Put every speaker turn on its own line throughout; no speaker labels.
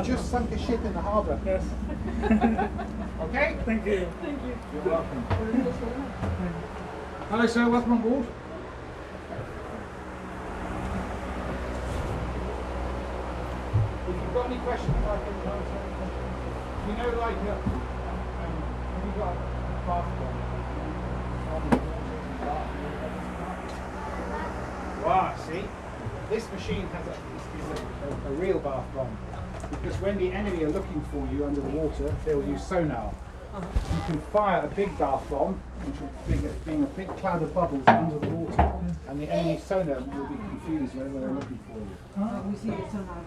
just sunk a ship in the harbour.
Yes.
Okay?
Thank you.
Thank you.
You're welcome. Hello sir, welcome on board. If you've got any questions, I can answer any questions. You know, like, have you got a bath bomb? Wow, see? This machine has a real bath bomb. Because when the enemy are looking for you under the water, they'll use sonar. You can fire a big bath bomb, which will being a big cloud of bubbles under the water, and the enemy sonar will be confused when they're looking for you.
We see the sonar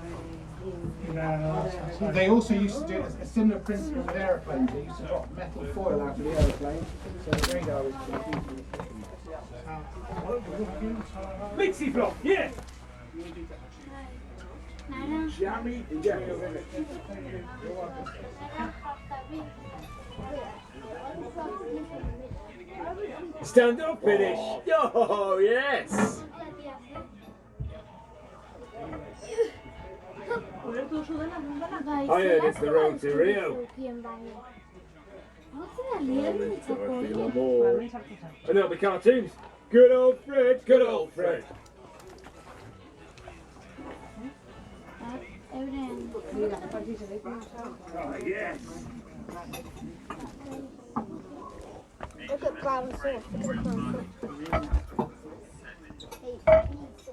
Yeah,
They also used to do a similar principle with aeroplanes. They used to drop metal foil out of the aeroplane, so the radar was confused.
Mixie block, yeah!
Jammy, stand up finish! Oh, yes! I heard it's the road to Rio. And there'll be cartoons. Good old Fred, good old Fred. Oh, yes.
Look at cloud surf.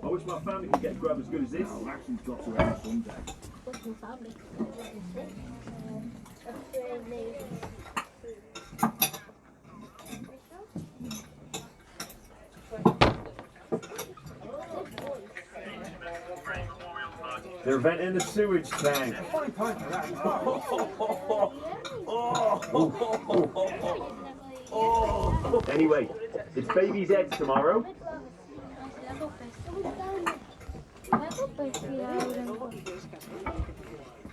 I wish my family could get a grab as good as this. Oh, action's got to end someday.
What's my family?
They're venting the sewage tank. Anyway, it's baby's eggs tomorrow.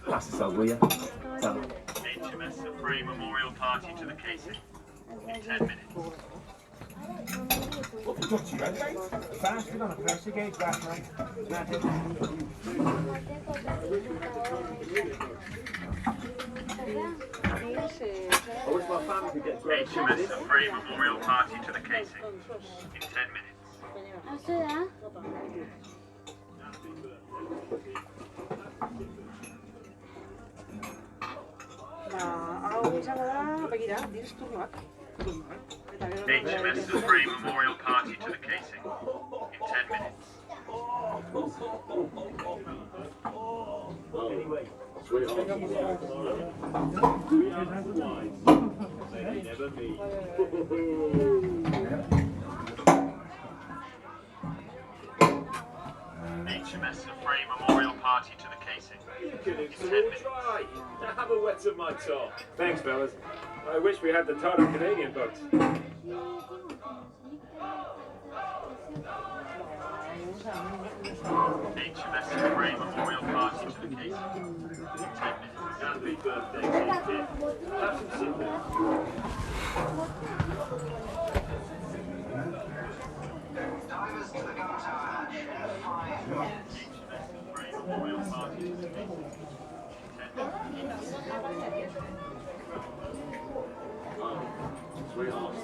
Pass this out, will you?
HMS Submarine memorial party to the casing in 10 minutes.
What we got you, okay? Fasted on a pressure gauge last night.
I wish my family could get grab.
HMS Submarine memorial party to the casing in 10 minutes. HMS Submarine memorial party to the casing in 10 minutes.
Anyway, sweetheart. They never meet.
HMS Submarine memorial party to the casing
You
in
can
10 minutes.
try. Now have a wet of my top. Thanks, fellas. I wish we had the title Canadian boats.
HMS Submarine memorial party to the casing in 10 minutes.
Happy birthday, kid. Have some cinnamon.
Divers to the gun tower hatch in 5 minutes.
HMS Submarine memorial party to the casing in 10 minutes.
Sweetheart.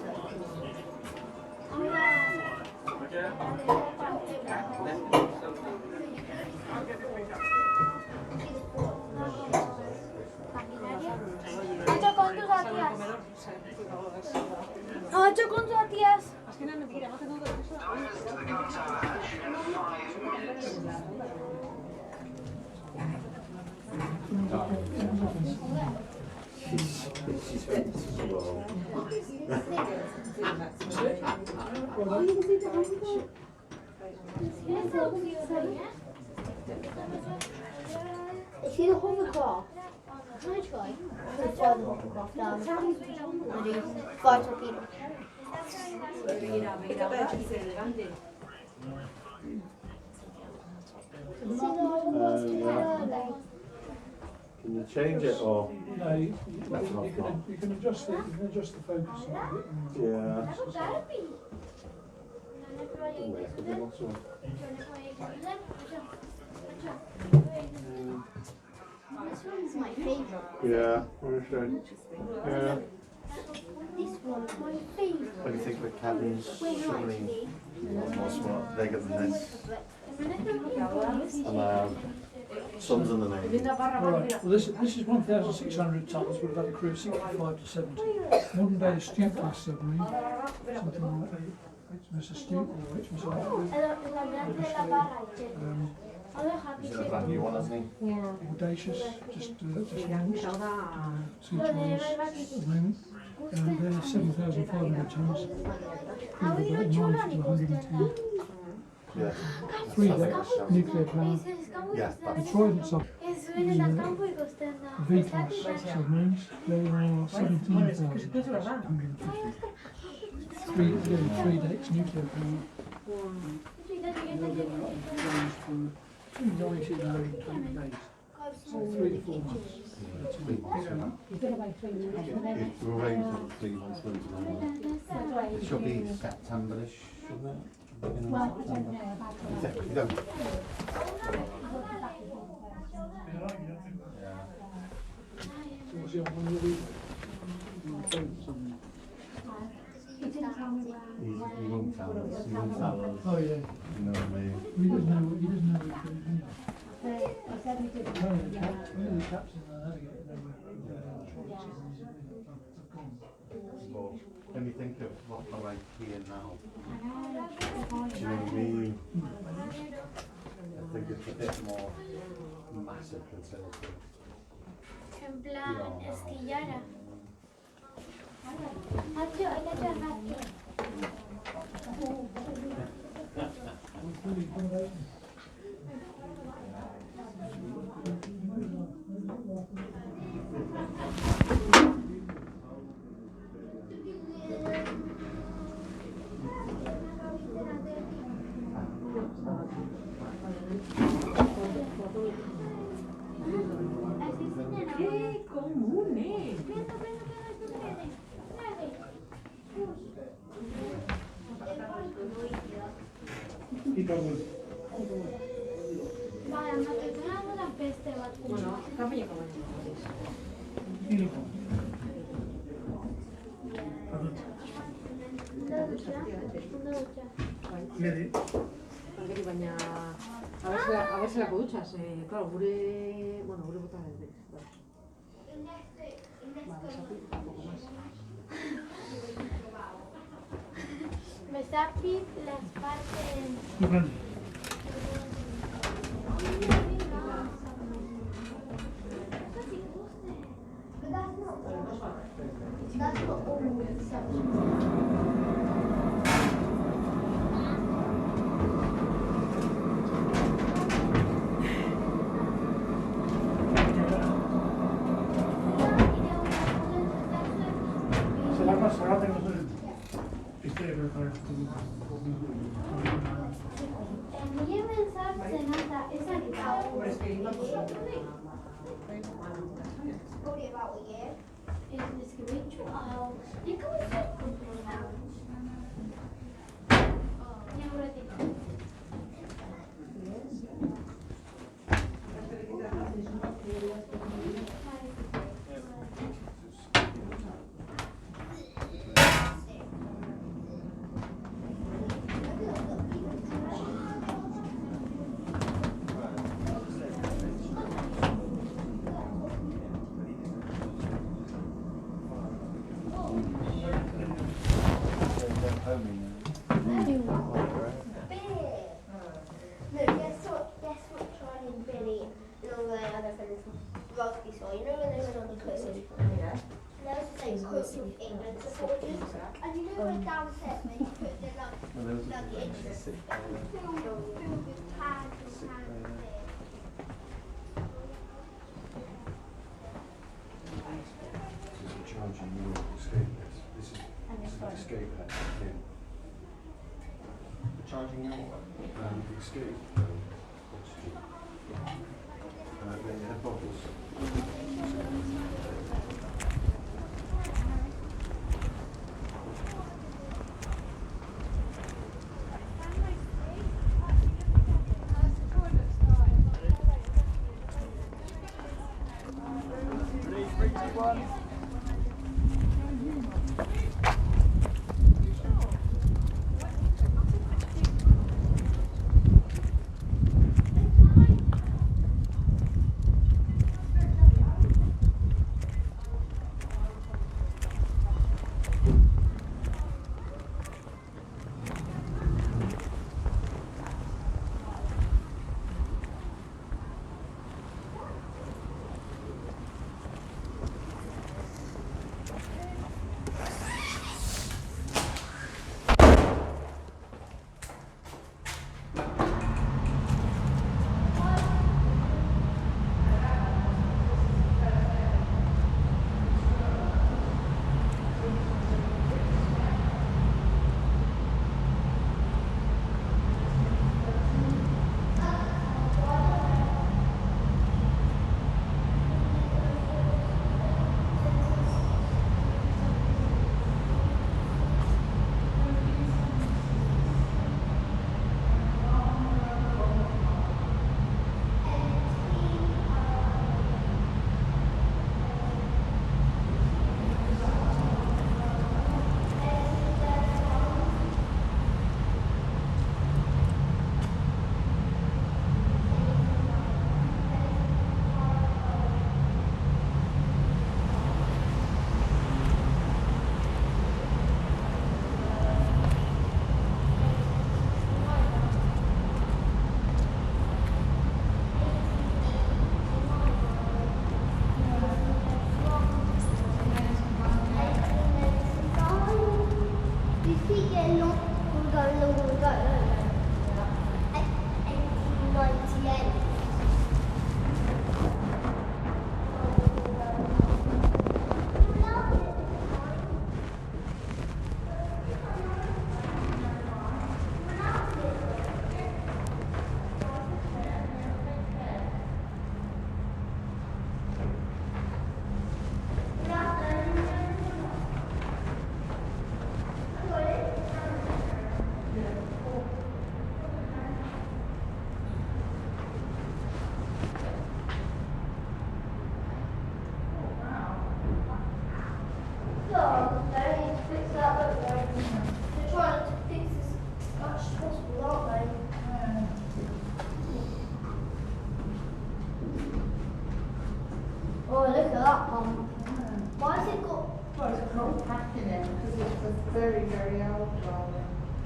¿Ocho cuántos hacías? ¿Ocho cuántos hacías?
Divers to the gun tower hatch in 5 minutes.
Is he the hovercraft? Can I try? I'll fly the hovercraft down. I do 5 torpedoes.
Can you change it or?
No, you can adjust it. You can adjust the focus on it.
Yeah.
one's my favourite.
Yeah, what is it? Yeah.
This one's my favourite.
What do you think of the cabins?
Wait, no,
Submarine.
actually.
More smart, bigger than this.
And
Sun's in the name.
Alright, well this is 1,600 tonnes, would have had a crew of 65 to 70. Modern day Amphion-class submarine, something like HMS Astute or HMS Alliance.
Is it a brand new one, hasn't he?
Audacious, just launched, sea trials at the moment. They're 7,500 tonnes, crew of about 90 to 110.
Yeah.
3 decks, nuclear power.
Yeah,
The
that's
Trident sub V-class submarines, they are 17,150. 3 decks, nuclear power. Between 90 and 120 days. So 3 to 4 months.
It's arranged for 3 months winter. It should be September-ish, shouldn't it? Beginning of September. You don't.
So what's the other one you'll be?
He won't tell us. He won't tell us.
Oh yeah.
You know what I mean?
He doesn't know which one. The captain and the navigator know where
But when you think of what they're like here now, do you know what I mean? I think it's a bit more massive considerably.
En plan, esquillara. Nacho, hay que trabajar aquí.
¡Qué comune!
Vale, ma che sono una peste
Bueno, cambia como baina a ver si la duchas, claro, bueno, gure bota desde. Vale, un poco más.
Me sapi las partes. That's not all probably about a year. In this ritual, you can sit yeah, what I think.
Charging your escape. Then you have bottles.
21.